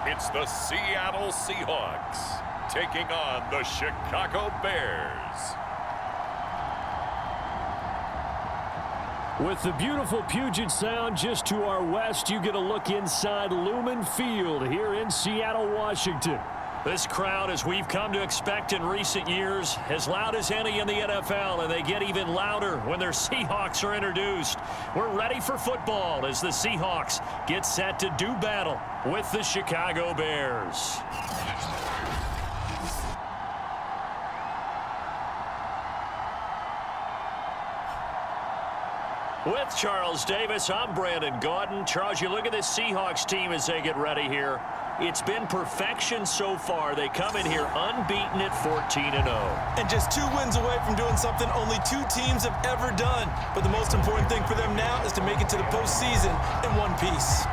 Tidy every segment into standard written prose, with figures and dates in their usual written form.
it's the Seattle Seahawks taking on the Chicago Bears. With the beautiful Puget Sound just to our west, you get a look inside Lumen Field here in Seattle, Washington. This crowd, as we've come to expect in recent years, as loud as any in the NFL, and they get even louder when their Seahawks are introduced. We're ready for football as the Seahawks get set to do battle with the Chicago Bears. With Charles Davis, I'm Brandon Gaudin. Charles, you look at this Seahawks team as they get ready here. It's been perfection so far. They come in here unbeaten at 14-0. And just 2 wins away from doing something only 2 teams have ever done. But the most important thing for them now is to make it to the postseason in one piece.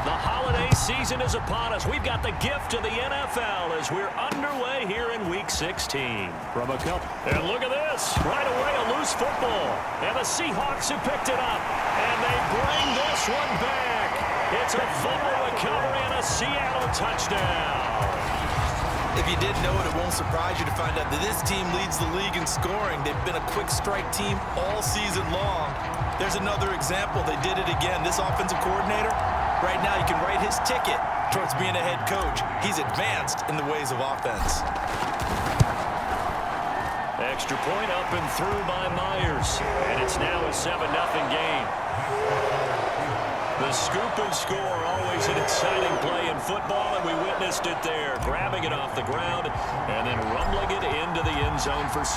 The holiday season is upon us. We've got the gift of the NFL as we're underway here in Week 16. From a couple. And look at this. Right away, a loose football. And the Seahawks have picked it up. And they bring this one back. It's a fumble recovery and a Seattle touchdown. If you didn't know it, it won't surprise you to find out that this team leads the league in scoring. They've been a quick strike team all season long. There's another example. They did it again. This offensive coordinator, right now you can write his ticket towards being a head coach. He's advanced in the ways of offense. Extra point up and through by Myers. And it's now a 7-0 game. The scoop and score, always an exciting play in football, and we witnessed it there. Grabbing it off the ground and then rumbling it into the end zone for 6.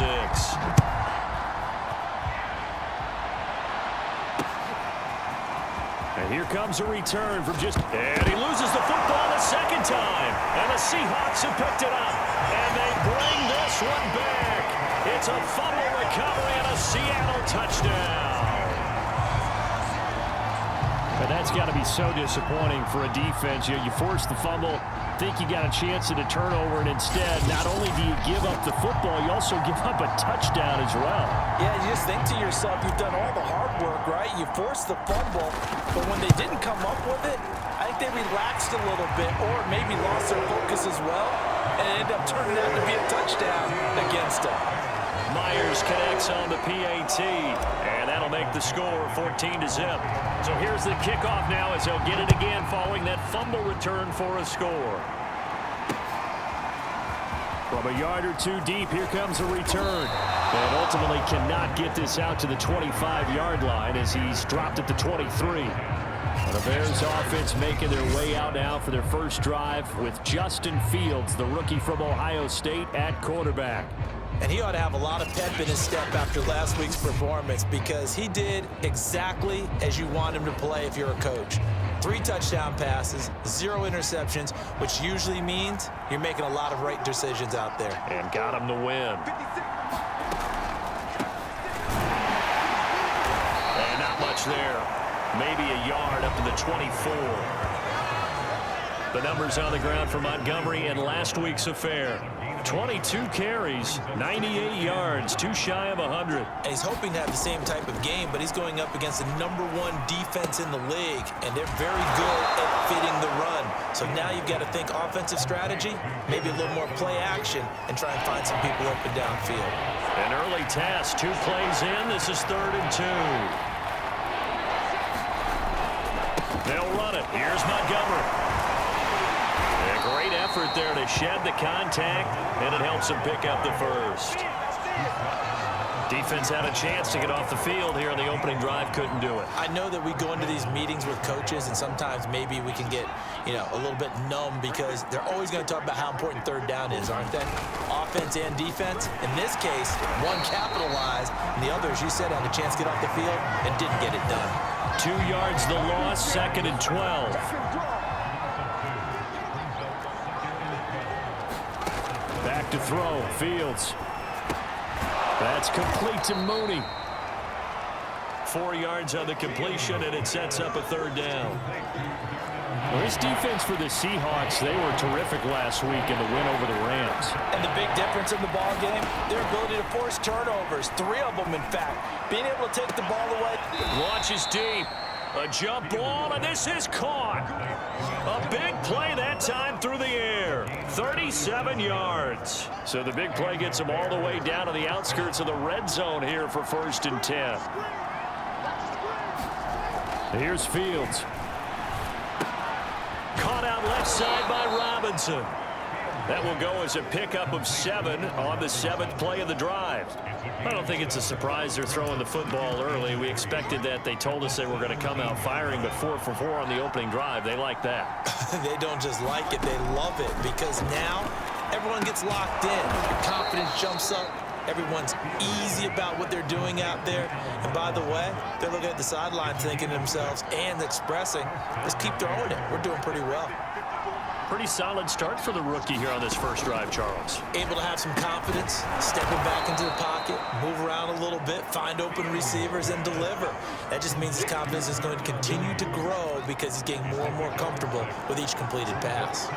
And here comes a return from and he loses the football the second time. And the Seahawks have picked it up. And they bring this one back. It's a fumble recovery and a Seattle touchdown. But that's got to be so disappointing for a defense. You force the fumble, think you got a chance at a turnover, and instead, not only do you give up the football, you also give up a touchdown as well. Yeah, you just think to yourself, you've done all the hard work, right? You forced the fumble, but when they didn't come up with it, I think they relaxed a little bit or maybe lost their focus as well, and it ended up turning out to be a touchdown against them. Myers connects on the PAT, and that'll make the score 14-0. So here's the kickoff now as they'll get it again following that fumble return for a score. From a yard or 2 deep, here comes a return. And ultimately cannot get this out to the 25-yard line as he's dropped at the 23. And the Bears offense making their way out now for their first drive with Justin Fields, the rookie from Ohio State, at quarterback. And he ought to have a lot of pep in his step after last week's performance because he did exactly as you want him to play if you're a coach. 3 touchdown passes, 0 interceptions, which usually means you're making a lot of right decisions out there. And got him to win. And not much there. Maybe a yard up to the 24. The numbers on the ground for Montgomery in last week's affair. 22 carries, 98 yards, 2 shy of 100. And he's hoping to have the same type of game, but he's going up against the #1 defense in the league, and they're very good at fitting the run. So now you've got to think offensive strategy, maybe a little more play action, and try and find some people open downfield. An early task, 2 plays in. This is 3rd and 2. They'll run it. Here's Montgomery. Great effort there to shed the contact, and it helps him pick up the first. Defense had a chance to get off the field here on the opening drive, couldn't do it. I know that we go into these meetings with coaches, and sometimes maybe we can get, a little bit numb because they're always going to talk about how important 3rd down is, aren't they? Offense and defense. In this case, one capitalized, and the other, as you said, had a chance to get off the field and didn't get it done. 2 yards the loss, 2nd and 12. Back to throw, Fields. That's complete to Mooney. 4 yards on the completion, and it sets up a 3rd down. Well, this defense for the Seahawks, they were terrific last week in the win over the Rams. And the big difference in the ball game, their ability to force turnovers, 3 of them, in fact. Being able to take the ball away. Launches deep. A jump ball, and this is caught. A big play that time through the air. 37 yards. So the big play gets them all the way down to the outskirts of the red zone here for 1st and 10. Here's Fields. Caught out left side by Robinson. That will go as a pickup of 7 on the 7th play of the drive. I don't think it's a surprise they're throwing the football early. We expected that. They told us they were going to come out firing, but 4 for 4 on the opening drive. They like that. They don't just like it, they love it, because now everyone gets locked in. Your confidence jumps up. Everyone's easy about what they're doing out there. And by the way, they're looking at the sideline thinking to themselves and expressing, let's keep throwing it. We're doing pretty well. Pretty solid start for the rookie here on this first drive, Charles. Able to have some confidence, stepping back into the pocket, move around a little bit, find open receivers, and deliver. That just means his confidence is going to continue to grow because he's getting more and more comfortable with each completed pass.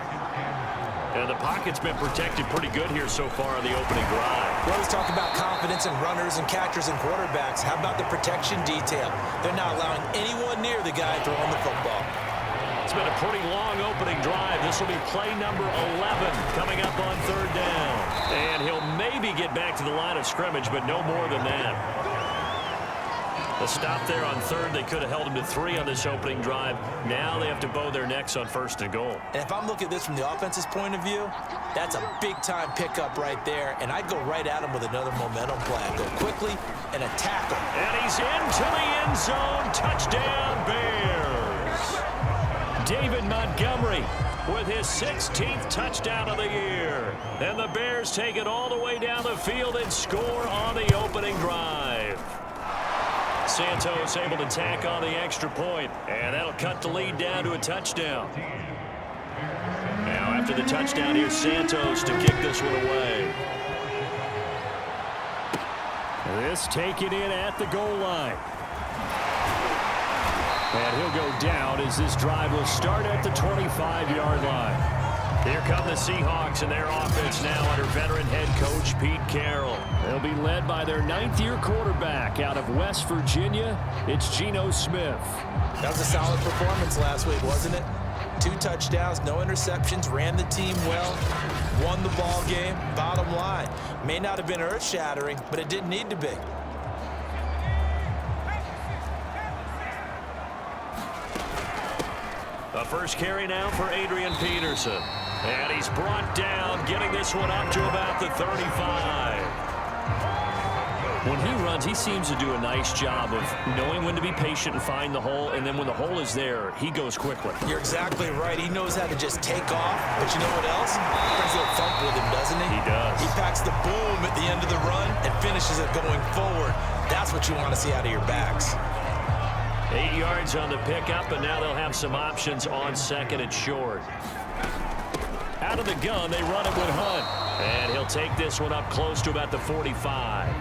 And the pocket's been protected pretty good here so far on the opening drive. We always talk about confidence in runners and catchers and quarterbacks. How about the protection detail? They're not allowing anyone near the guy throwing the football. It's been a pretty long opening drive. This will be play number 11 coming up on 3rd down. And he'll maybe get back to the line of scrimmage, but no more than that. The stop there on 3rd, they could have held him to 3 on this opening drive. Now they have to bow their necks on 1st and goal. And if I'm looking at this from the offense's point of view, that's a big-time pickup right there. And I'd go right at him with another momentum play. I'd go quickly and a tackle. And he's into the end zone. Touchdown, Bears. David Montgomery with his 16th touchdown of the year. And the Bears take it all the way down the field and score on the opening drive. Santos able to tack on the extra point, and that'll cut the lead down to a touchdown. Now after the touchdown, here's Santos to kick this one away. This taken in at the goal line. And he'll go down as this drive will start at the 25-yard line. Here come the Seahawks and their offense now under veteran head coach Pete Carroll. They'll be led by their 9th-year quarterback out of West Virginia. It's Geno Smith. That was a solid performance last week, wasn't it? 2 touchdowns, no interceptions, ran the team well, won the ball game. Bottom line, may not have been earth-shattering, but it didn't need to be. The first carry now for Adrian Peterson. And he's brought down, getting this one up to about the 35. When he runs, he seems to do a nice job of knowing when to be patient and find the hole, and then when the hole is there, he goes quickly. You're exactly right. He knows how to just take off, but you know what else? He brings a little thump with him, doesn't he? He does. He packs the boom at the end of the run and finishes it going forward. That's what you want to see out of your backs. 8 yards on the pickup, and now they'll have some options on 2nd and short. Out of the gun, they run it with Hunt. And he'll take this one up close to about the 45.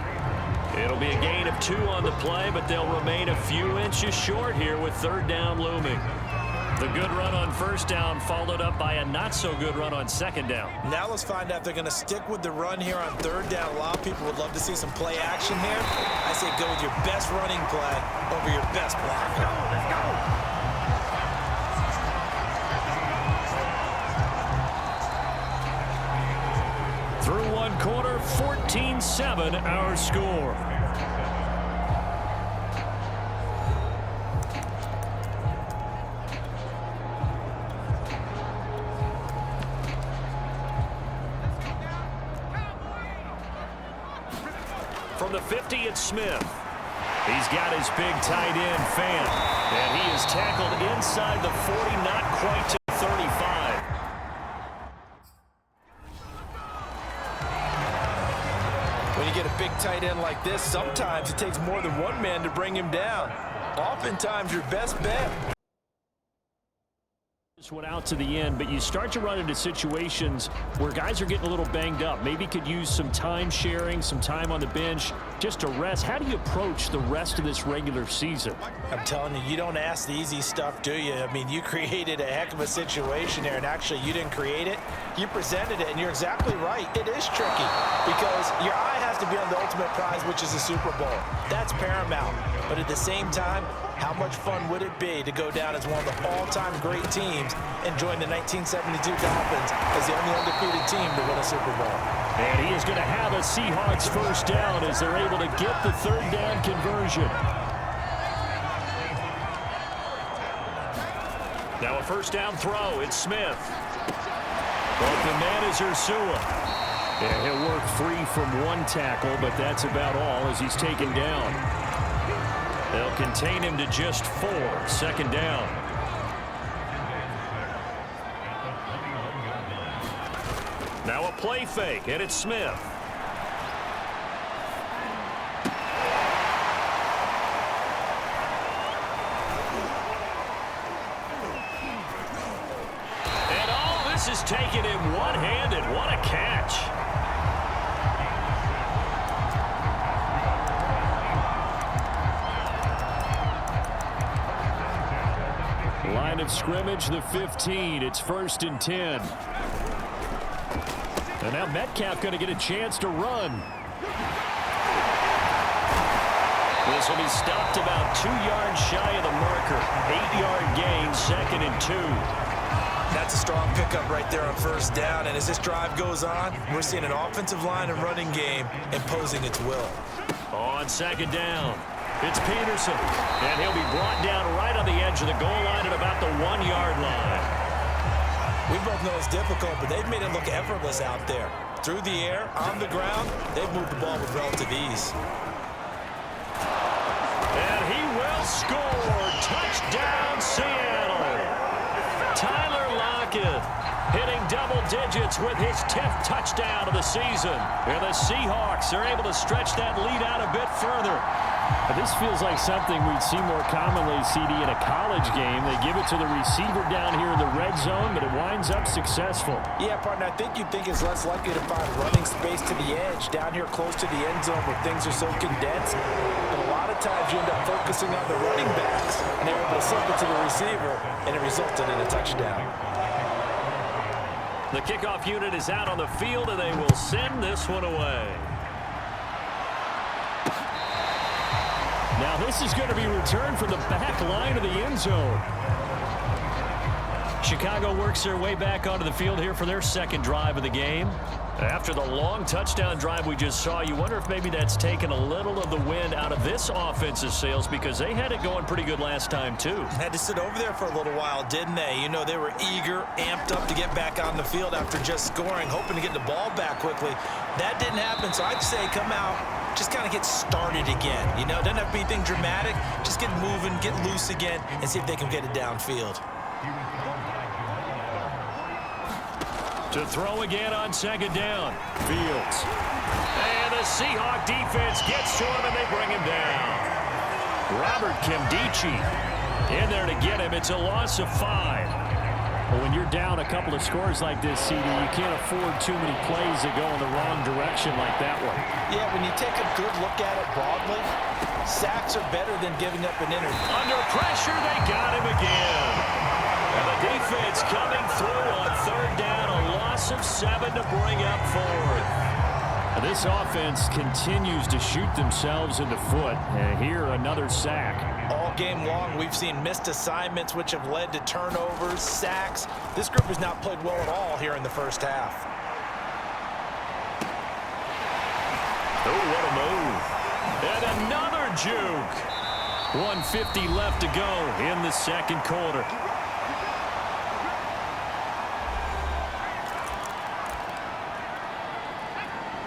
It'll be a gain of 2 on the play, but they'll remain a few inches short here with 3rd down looming. The good run on 1st down followed up by a not-so-good run on 2nd down. Now let's find out if they're going to stick with the run here on 3rd down. A lot of people would love to see some play action here. I say go with your best running play over your best blocker. Let's go. Through 1 quarter, 14-7 our score. From the 50, it's Smith. He's got his big tight end, Fant. And he is tackled inside the 40, not quite to 35. When you get a big tight end like this, sometimes it takes more than one man to bring him down. Oftentimes, your best bet. This one out to the end, but you start to run into situations where guys are getting a little banged up. Maybe could use some time sharing, some time on the bench, just to rest. How do you approach the rest of this regular season? I'm telling you, you don't ask the easy stuff, do you? I mean, you created a heck of a situation there, and actually you didn't create it. You presented it, and you're exactly right. It is tricky because your eye has to be on the ultimate prize, which is the Super Bowl. That's paramount. But at the same time, how much fun would it be to go down as one of the all-time great teams and join the 1972 Dolphins as the only undefeated team to win a Super Bowl? And he is going to have a Seahawks first down as they're able to get the third down conversion. Now a first down throw. It's Smith. Open man is Ursua. Yeah, he'll work free from one tackle, but that's about all as he's taken down. They'll contain him to just 4. Second down. Now a play fake, and it's Smith. And all this is taken in one-handed. What a catch. Line of scrimmage, the 15. It's 1st and 10. And now Metcalf going to get a chance to run. This will be stopped about 2 yards shy of the marker. 8-yard gain, 2nd and 2. That's a strong pickup right there on first down. And as this drive goes on, we're seeing an offensive line and running game imposing its will. On 2nd down, it's Peterson. And he'll be brought down right on the edge of the goal line at about the 1-yard line. We both know it's difficult, but they've made it look effortless out there. Through the air, on the ground, they've moved the ball with relative ease. And he will score. Touchdown, Seattle. Tyler Lockett hitting double digits with his 10th touchdown of the season. And the Seahawks are able to stretch that lead out a bit further. This feels like something we'd see more commonly, CD, in a college game. They give it to the receiver down here in the red zone, but it winds up successful. Yeah, partner, I think you'd think it's less likely to find running space to the edge down here close to the end zone where things are so condensed. But a lot of times you end up focusing on the running backs, and they're able to slip it to the receiver, and it resulted in a touchdown. The kickoff unit is out on the field, and they will send this one away. Now this is going to be returned from the back line of the end zone. Chicago works their way back onto the field here for their second drive of the game. After the long touchdown drive we just saw, you wonder if maybe that's taken a little of the wind out of this offensive sails because they had it going pretty good last time too. Had to sit over there for a little while, didn't they? You know, they were eager, amped up to get back on the field after just scoring, hoping to get the ball back quickly. That didn't happen, so I'd say come out, just kind of get started again. You know, doesn't have to be anything dramatic. Just get moving, get loose again, and see if they can get it downfield. To throw again on second down. Fields. And the Seahawk defense gets to him, and they bring him down. Robert Kimdichie in there to get him. It's a loss of 5. Well, when you're down a couple of scores like this, CD, you can't afford too many plays that go in the wrong direction like that one. Yeah, when you take a good look at it broadly, sacks are better than giving up an interview. Under pressure, they got him again. And the defense coming through on third down, a loss of 7 to bring up 4th. This offense continues to shoot themselves in the foot. And here, another sack. All game long, we've seen missed assignments, which have led to turnovers, sacks. This group has not played well at all here in the first half. Oh, what a move. And another juke. 1:50 left to go in the second quarter.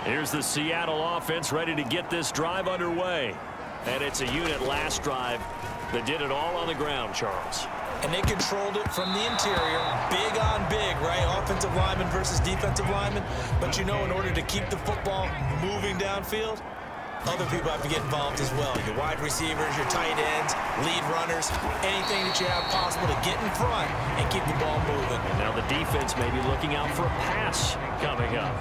Here's the Seattle offense ready to get this drive underway. And it's a unit last drive that did it all on the ground, Charles. And they controlled it from the interior. Big on big, right? Offensive lineman versus defensive lineman. But you know, in order to keep the football moving downfield, other people have to get involved as well. Your wide receivers, your tight ends, lead runners, anything that you have possible to get in front and keep the ball moving. And now the defense may be looking out for a pass coming up.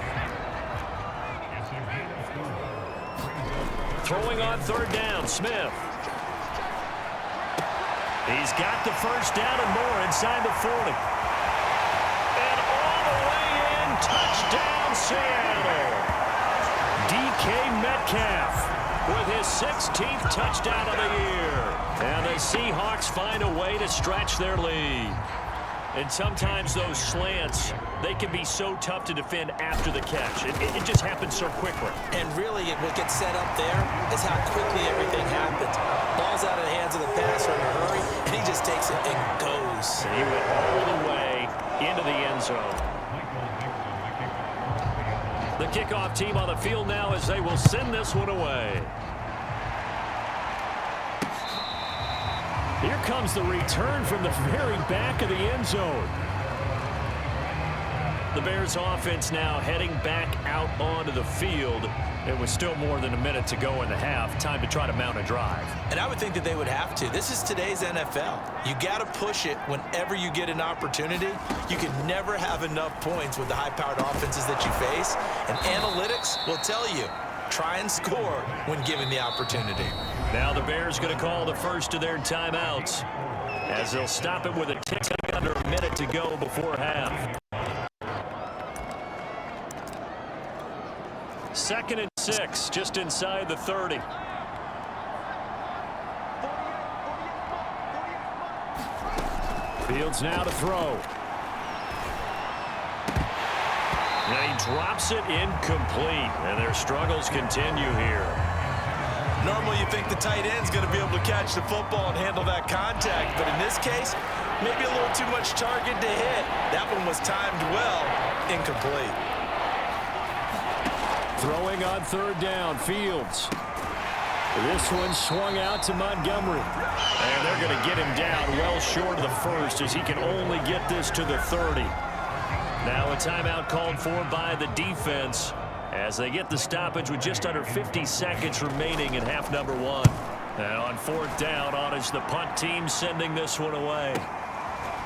Throwing on third down, Smith. He's got the first down and more inside the 40. And all the way in, touchdown Seattle. DK Metcalf with his 16th touchdown of the year. And the Seahawks find a way to stretch their lead. And sometimes those slants, they can be so tough to defend after the catch. It just happens so quickly. And really, what gets set up there is how quickly everything happens. Ball's out of the hands of the passer in a hurry, and he just takes it and goes. And he went all the way into the end zone. The kickoff team on the field now as they will send this one away. Here comes the return from the very back of the end zone. The Bears offense now heading back out onto the field. It was still more than a minute to go in the half. Time to try to mount a drive. And I would think that they would have to. This is today's NFL. You got to push it whenever you get an opportunity. You can never have enough points with the high-powered offenses that you face. And analytics will tell you, try and score when given the opportunity. Now the Bears going to call the first of their timeouts as they'll stop it with a tick under a minute to go before half. 2nd and 6, just inside the 30. Fields now to throw. And he drops it incomplete, and their struggles continue here. Normally you think the tight end's going to be able to catch the football and handle that contact, but in this case, maybe a little too much target to hit. That one was timed well, incomplete. Throwing on 3rd down, Fields. This one swung out to Montgomery. And they're going to get him down well short of the first as he can only get this to the 30. Now a timeout called for by the defense as they get the stoppage with just under 50 seconds remaining in half number 1. And on 4th down, on is the punt team sending this one away.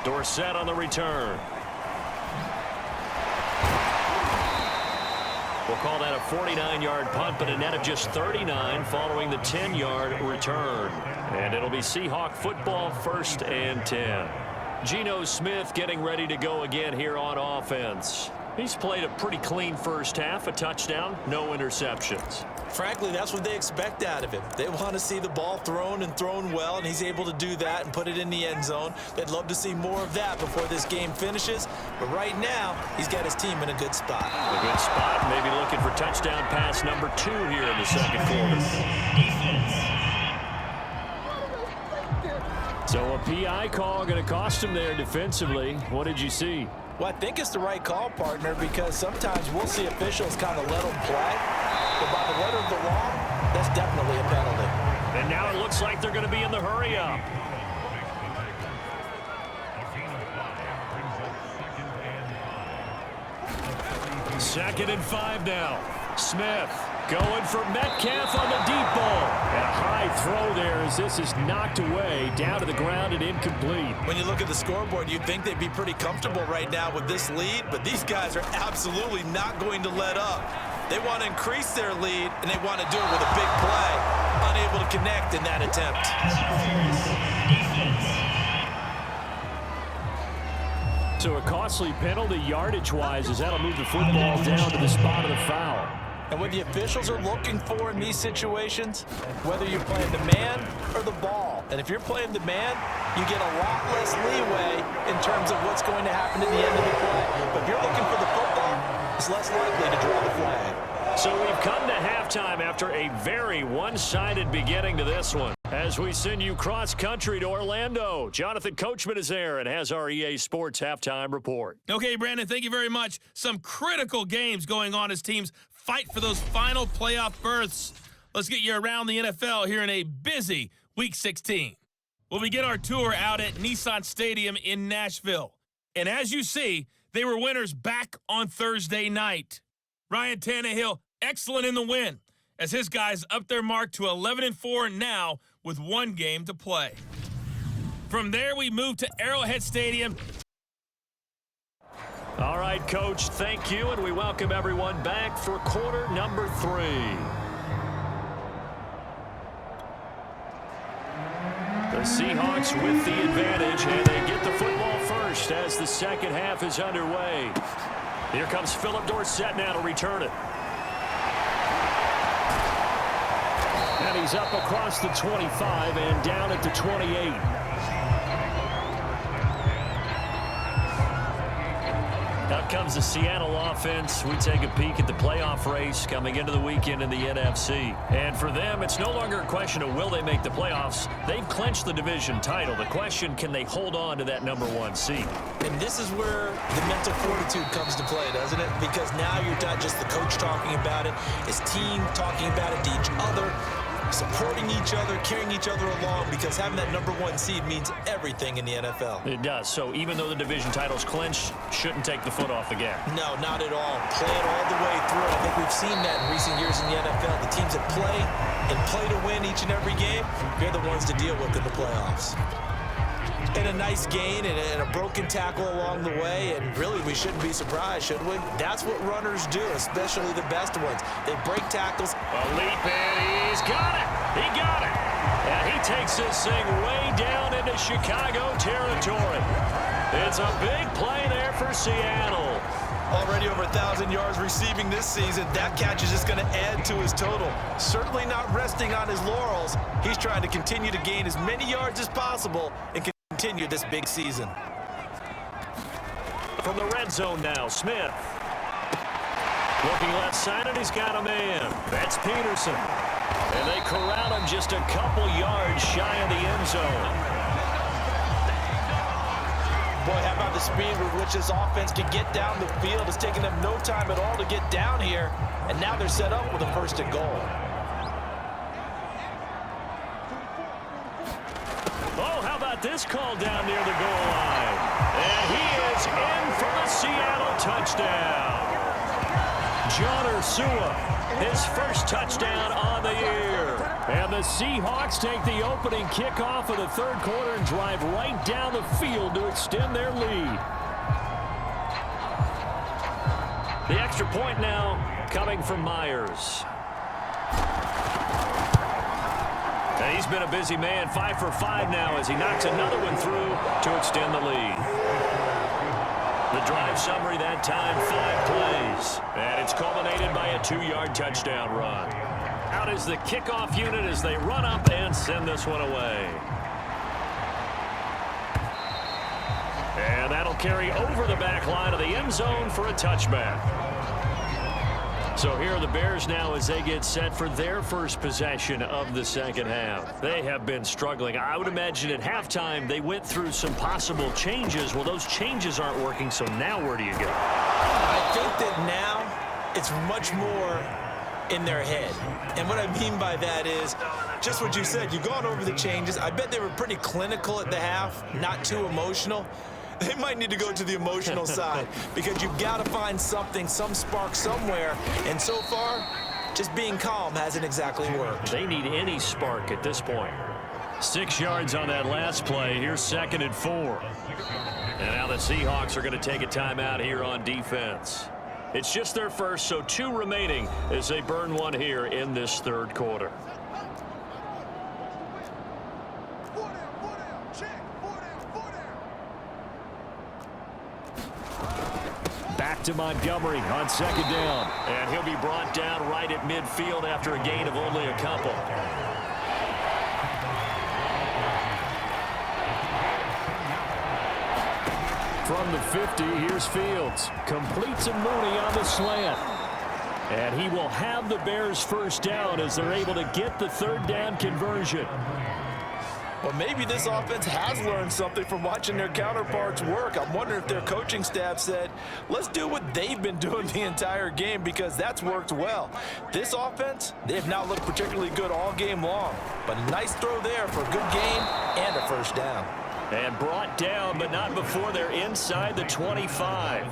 Dorsett on the return. We'll call that a 49-yard punt, but a net of just 39 following the 10-yard return. And it'll be Seahawk football, 1st and 10. Geno Smith getting ready to go again here on offense. He's played a pretty clean first half, a touchdown, no interceptions. Frankly, that's what they expect out of him. They want to see the ball thrown and thrown well, and he's able to do that and put it in the end zone. They'd love to see more of that before this game finishes. But right now, he's got his team in a good spot. A good spot, maybe looking for touchdown pass number 2 here in the 2nd quarter. So a PI call going to cost him there defensively. What did you see? Well, I think it's the right call, partner, because sometimes we'll see officials kind of let them play. But by the letter of the law, that's definitely a penalty. And now it looks like they're going to be in the hurry-up. Second and 5 now. Smith going for Metcalf on the deep ball. And a high throw there as this is knocked away, down to the ground and incomplete. When you look at the scoreboard, you'd think they'd be pretty comfortable right now with this lead, but these guys are absolutely not going to let up. They want to increase their lead, and they want to do it with a big play. Unable to connect in that attempt. So a costly penalty yardage-wise as that'll move the football down to the spot of the foul. And what the officials are looking for in these situations, whether you're playing the man or the ball. And if you're playing the man, you get a lot less leeway in terms of what's going to happen at the end of the play. But if you're looking for the football, it's less likely to draw the flag. So we've come to halftime after a very one-sided beginning to this one. As we send you cross-country to Orlando, Jonathan Coachman is there and has our EA Sports halftime report. Okay, Brandon, thank you very much. Some critical games going on as teams fight for those final playoff berths. Let's get you around the NFL here in a busy Week 16. We'll begin our tour out at Nissan Stadium in Nashville. And as you see, they were winners back on Thursday night. Ryan Tannehill, excellent in the win, as his guys up their mark to 11-4 now with 1 game to play. From there, we move to Arrowhead Stadium. All right, Coach, thank you, and we welcome everyone back for quarter number 3. The Seahawks with the advantage, and they get the football first as the second half is underway. Here comes Philip Dorsett now to return it. And he's up across the 25 and down at the 28. Out comes the Seattle offense. We take a peek at the playoff race coming into the weekend in the NFC. And for them, it's no longer a question of will they make the playoffs. They've clinched the division title. The question, can they hold on to that #1 seed? And this is where the mental fortitude comes to play, doesn't it? Because now you're not just the coach talking about it, it's team talking about it to each other, supporting each other, carrying each other along, because having that #1 seed means everything in the NFL. It does. So even though the division title's clinched, shouldn't take the foot off the gas. No, not at all. Play it all the way through. I think we've seen that in recent years in the NFL. The teams that play and play to win each and every game, they're the ones to deal with in the playoffs. And a nice gain and a broken tackle along the way, and really we shouldn't be surprised, should we? That's what runners do, especially the best ones. They break tackles. A leap, and he's got it. He got it. And he takes this thing way down into Chicago territory. It's a big play there for Seattle. Already over 1,000 yards receiving this season. That catch is just going to add to his total. Certainly not resting on his laurels. He's trying to continue to gain as many yards as possible and continue this big season. From the red zone now, Smith. Looking left side, and he's got a man. That's Peterson. And they corral him just a couple yards shy of the end zone. Boy, how about the speed with which this offense can get down the field? It's taking them no time at all to get down here. And now they're set up with a 1st and goal. Oh, how about this call down near the goal line? And he is in for the Seattle touchdown. John Ursua, his first touchdown on the year. And the Seahawks take the opening kickoff of the 3rd quarter and drive right down the field to extend their lead. The extra point now coming from Myers. And he's been a busy man, 5 for 5 now as he knocks another one through to extend the lead. The drive summary that time, 5 plays. And it's culminated by a 2-yard touchdown run. Out is the kickoff unit as they run up and send this one away. And that'll carry over the back line of the end zone for a touchback. So here are the Bears now as they get set for their first possession of the second half. They have been struggling. I would imagine at halftime they went through some possible changes. Well, those changes aren't working, so now where do you go? I think that now it's much more in their head. And what I mean by that is just what you said. You've gone over the changes. I bet they were pretty clinical at the half, not too emotional. They might need to go to the emotional side because you've got to find something, some spark somewhere. And so far, just being calm hasn't exactly worked. They need any spark at this point. 6 yards on that last play. Here's 2nd and 4. And now the Seahawks are going to take a timeout here on defense. It's just their first, so 2 remaining as they burn one here in this 3rd quarter. Back to Montgomery on 2nd down. And he'll be brought down right at midfield after a gain of only a couple. From the 50, here's Fields. Completes a Mooney on the slant. And he will have the Bears' first down as they're able to get the 3rd down conversion. Well, maybe this offense has learned something from watching their counterparts work. I'm wondering if their coaching staff said, let's do what they've been doing the entire game because that's worked well. This offense, they have not looked particularly good all game long. But a nice throw there for a good gain and a 1st down. And brought down, but not before they're inside the 25.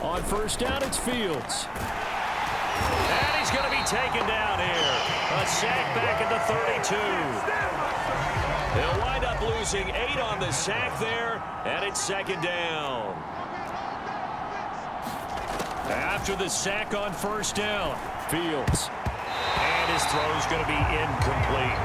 On 1st down, it's Fields. And he's going to be taken down here. A sack back at the 32. They'll wind up losing 8 on the sack there, and it's 2nd down. After the sack on 1st down, Fields. And his throw's going to be incomplete.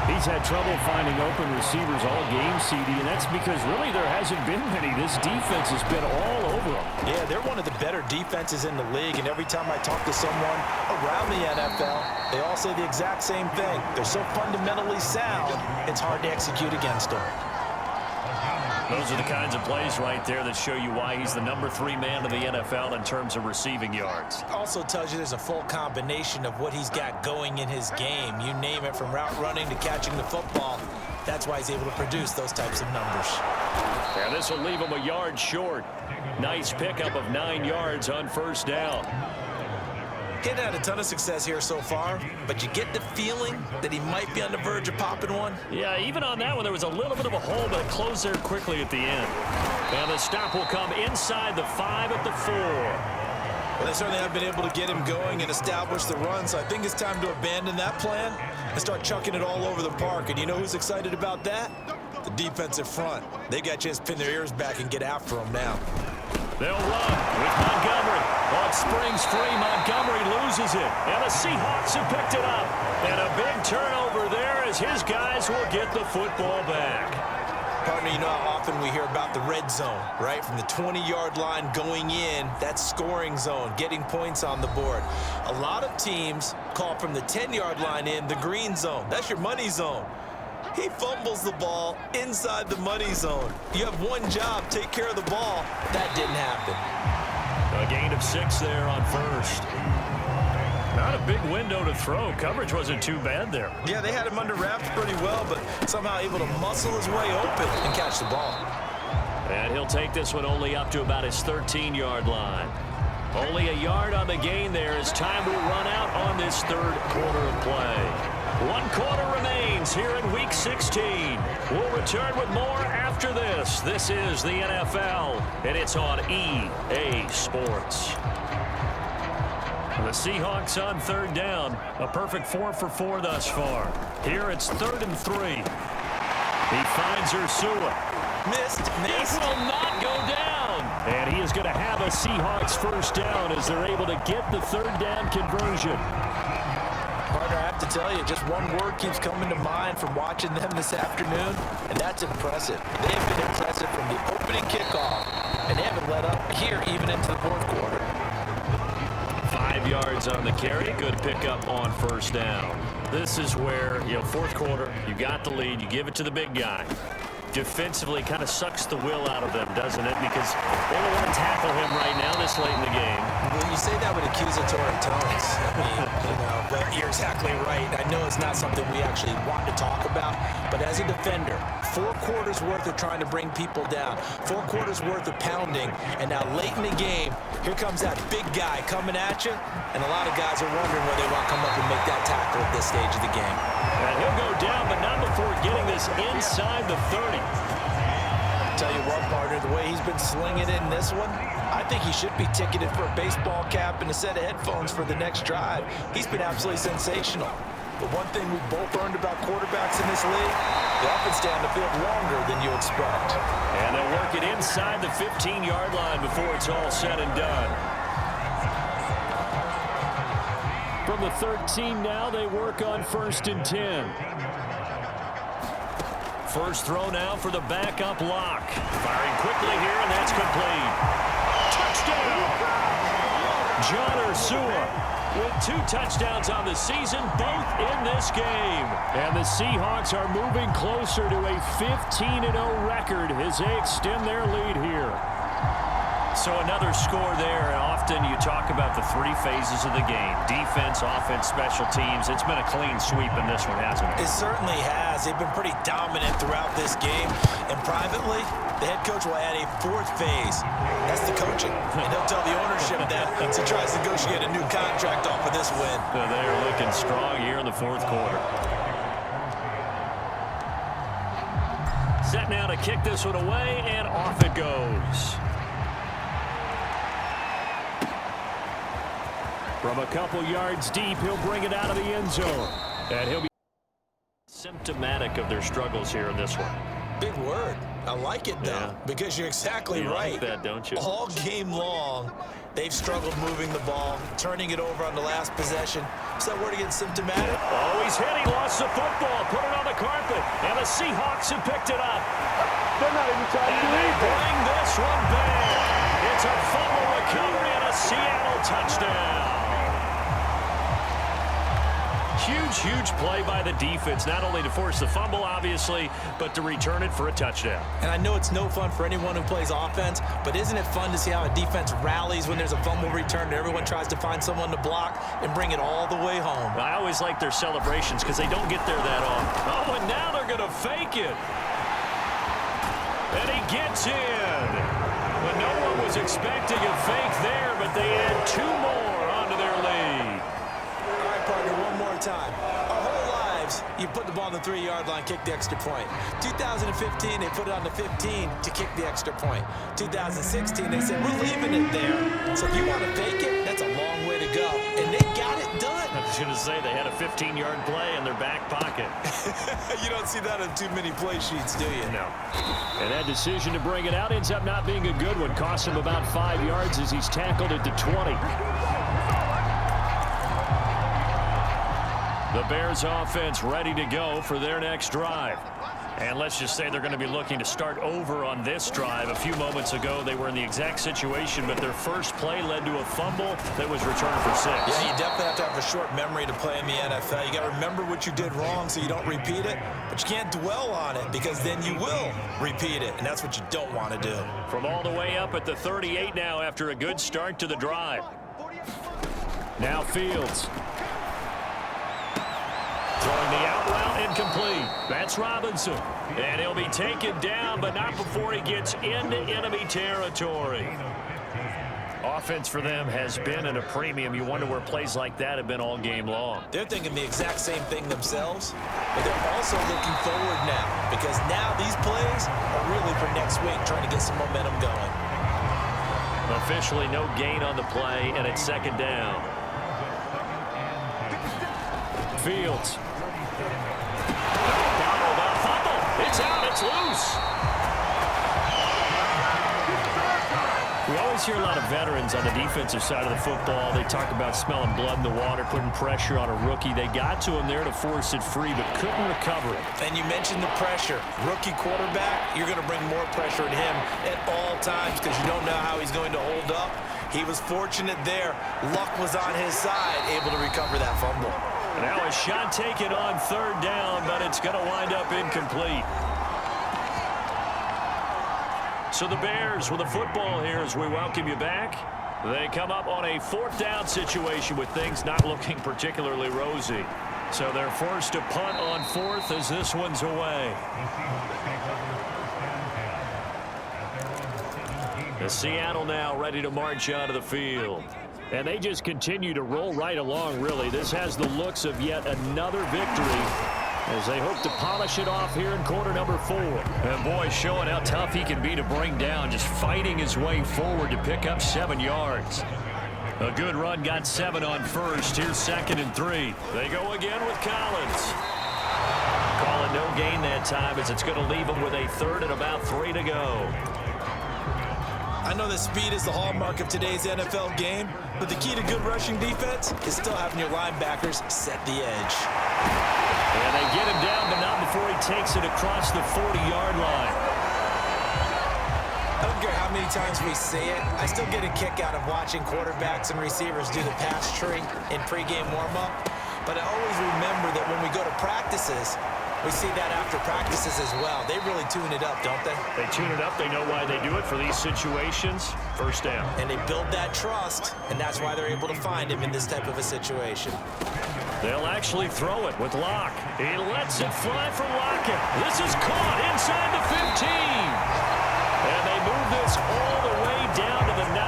He's had trouble finding open receivers all game, CD, and that's because really there hasn't been many. This defense has been all over them. Yeah, they're one of the better defenses in the league, and every time I talk to someone around the NFL, they all say the exact same thing. They're so fundamentally sound, it's hard to execute against them. Those are the kinds of plays right there that show you why he's the #3 man in the NFL in terms of receiving yards. Also tells you there's a full combination of what he's got going in his game. You name it, from route running to catching the football. That's why he's able to produce those types of numbers. And this will leave him a yard short. Nice pickup of 9 yards on first down. Getting had a ton of success here so far, but you get the feeling that he might be on the verge of popping one. Yeah, even on that one, there was a little bit of a hole, but it closed there quickly at the end. And the stop will come inside the 5 at the 4. Well, they certainly have been able to get him going and establish the run, so I think it's time to abandon that plan and start chucking it all over the park. And you know who's excited about that? The defensive front. They got a chance to pin their ears back and get after him now. They'll run with Montgomery. On springs free, Montgomery loses it. And the Seahawks have picked it up. And a big turnover there as his guys will get the football back. Partner, you know how often we hear about the red zone, right? From the 20-yard line going in, that's scoring zone, getting points on the board. A lot of teams call from the 10-yard line in the green zone. That's your money zone. He fumbles the ball inside the money zone. You have one job, take care of the ball. That didn't happen. A gain of 6 there on first. Not a big window to throw. Coverage wasn't too bad there. Yeah, they had him under wraps pretty well, but somehow able to muscle his way open and catch the ball. And he'll take this one only up to about his 13-yard line. Only a yard on the gain there as time will run out on this third quarter of play. 1 quarter remains here in Week 16. We'll return with more after this. This is the NFL, and it's on EA Sports. The Seahawks on third down. A perfect 4 for 4 thus far. Here it's 3rd and 3. He finds Ursula. Missed. It will not go down. And he is going to have a Seahawks first down as they're able to get the third down conversion. Partner, I have to tell you, just one word keeps coming to mind from watching them this afternoon, and that's impressive. They have been impressive from the opening kickoff, and they haven't let up here even into the fourth quarter. 5 yards on the carry. Good pickup on first down. This is where, fourth quarter, you got the lead, you give it to the big guy. Defensively kind of sucks the will out of them, doesn't it? Because they don't want to tackle him right now this late in the game. Well, you say that with accusatory tones. I mean, but you're exactly right. I know it's not something we actually want to talk about, but as a defender, 4 quarters worth of trying to bring people down, 4 quarters worth of pounding, and now late in the game, here comes that big guy coming at you, and a lot of guys are wondering whether they want to come up and make that tackle at this stage of the game. And he'll go down, but not before getting this inside the 30. Tell you what, partner, the way he's been slinging it in this one, I think he should be ticketed for a baseball cap and a set of headphones for the next drive. He's been absolutely sensational. But one thing we've both learned about quarterbacks in this league, they often stay on the field longer than you expect. And they'll work it inside the 15-yard line before it's all said and done. From the 13 now, they work on 1st and 10. First throw now for the backup lock. Firing quickly here, and that's complete. Touchdown! John Ursula with 2 touchdowns on the season, both in this game. And the Seahawks are moving closer to a 15-0 record as they extend their lead here. So another score there, and often you talk about the 3 phases of the game. Defense, offense, special teams. It's been a clean sweep in this one, hasn't it? It certainly has. They've been pretty dominant throughout this game. And privately, the head coach will add a 4th phase. That's the coaching. And he'll tell the ownership that as he tries to negotiate a new contract off of this win. So they are looking strong here in the 4th quarter. Set now to kick this one away, and off it goes. From a couple yards deep, he'll bring it out of the end zone. And he'll be symptomatic of their struggles here in this one. Big word. I like it, though, because you're exactly right. You like that, don't you? All game long, They've struggled moving the ball, turning it over on the last possession. Is that word against symptomatic? Oh, he's hit. He lost the football. Put it on the carpet. And the Seahawks have picked it up. They're not even trying to do They anything. bring this one back. It's a fumble recovery and a Seattle touchdown. Huge play by the defense, not only to force the fumble, obviously, but to return it for a touchdown. And I know it's no fun for anyone who plays offense, but isn't it fun to see how a defense rallies when there's a fumble return and everyone tries to find someone to block and bring it all the way home? I always like their celebrations because they don't get there that often. Oh, and now they're going to fake it. And he gets in. But no one was expecting a fake there, but they add 2 more onto their lead. All right, partner, one more time. Our whole lives, you put the ball on the 3-yard line, kick the extra point. 2015, they put it on the 15 to kick the extra point. 2016, they said, we're leaving it there. So if you want to fake it, that's a long way to go. And they got it done. I was going to say they had a 15-yard play in their back pocket. You don't see that on too many play sheets, do you? No. And that decision to bring it out ends up not being a good one. Costs him about 5 yards as he's tackled at the 20. The Bears offense ready to go for their next drive. And let's just say they're going to be looking to start over on this drive. A few moments ago, they were in the exact situation, but their first play led to a fumble that was returned for 6. Yeah, you definitely have to have a short memory to play in the NFL. You got to remember what you did wrong so you don't repeat it, but you can't dwell on it because then you will repeat it, and that's what you don't want to do. From all the way up at the 38 now after a good start to the drive. Now Fields. Throwing the out route incomplete. That's Robinson. And he'll be taken down, but not before he gets into enemy territory. Offense for them has been at a premium. You wonder where plays like that have been all game long. They're thinking the exact same thing themselves, but they're also looking forward now because now these plays are really for next week, trying to get some momentum going. Officially no gain on the play, and it's 2nd down. Fields. It's out, it's loose. We always hear a lot of veterans on the defensive side of the football. They talk about smelling blood in the water, putting pressure on a rookie. They got to him there to force it free, but couldn't recover it. And you mentioned the pressure. Rookie quarterback, you're going to bring more pressure at him at all times because you don't know how he's going to hold up. He was fortunate there. Luck was on his side, able to recover that fumble. Now a shot taken on 3rd down, but it's going to wind up incomplete. So the Bears with the football here as we welcome you back. They come up on a 4th down situation with things not looking particularly rosy. So they're forced to punt on 4th as this one's away. The Seattle now ready to march onto the field. And they just continue to roll right along, really. This has the looks of yet another victory as they hope to polish it off here in quarter number 4. And boy, showing how tough he can be to bring down, just fighting his way forward to pick up 7 yards. A good run, got 7 on first. Here's 2nd and 3. They go again with Collins. Calling no gain that time as it's going to leave them with a 3rd and about 3 to go. I know that speed is the hallmark of today's NFL game, but the key to good rushing defense is still having your linebackers set the edge. And they get him down, but not before he takes it across the 40-yard line. I don't care how many times we say it, I still get a kick out of watching quarterbacks and receivers do the pass tree in pregame warm-up, but I always remember that when we go to practices, we see that after practices as well. They really tune it up, don't they? They tune it up. They know why they do it for these situations. 1st down. And they build that trust, and that's why they're able to find him in this type of a situation. They'll actually throw it with Locke. He lets it fly from Lockett. This is caught inside the 15. And they move this all the way down to the 9.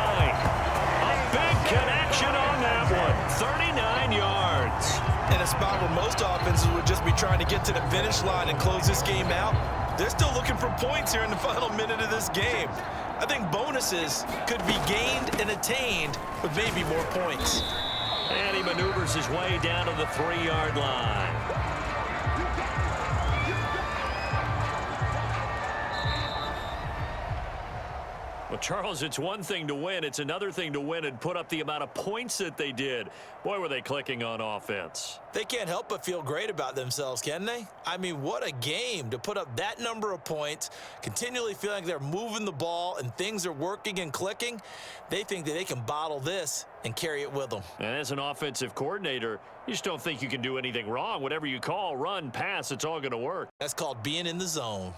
A big connection on that one. 39 yards. In a spot where most offenses would just be trying to get to the finish line and close this game out, they're still looking for points here in the final minute of this game. I think bonuses could be gained and attained with maybe more points. And he maneuvers his way down to the 3-yard line. Well, Charles, it's one thing to win. It's another thing to win and put up the amount of points that they did. Boy, were they clicking on offense. They can't help but feel great about themselves, can they? I mean, what a game to put up that number of points, continually feeling like they're moving the ball and things are working and clicking. They think that they can bottle this and carry it with them. And as an offensive coordinator, you just don't think you can do anything wrong. Whatever you call, run, pass, it's all going to work. That's called being in the zone.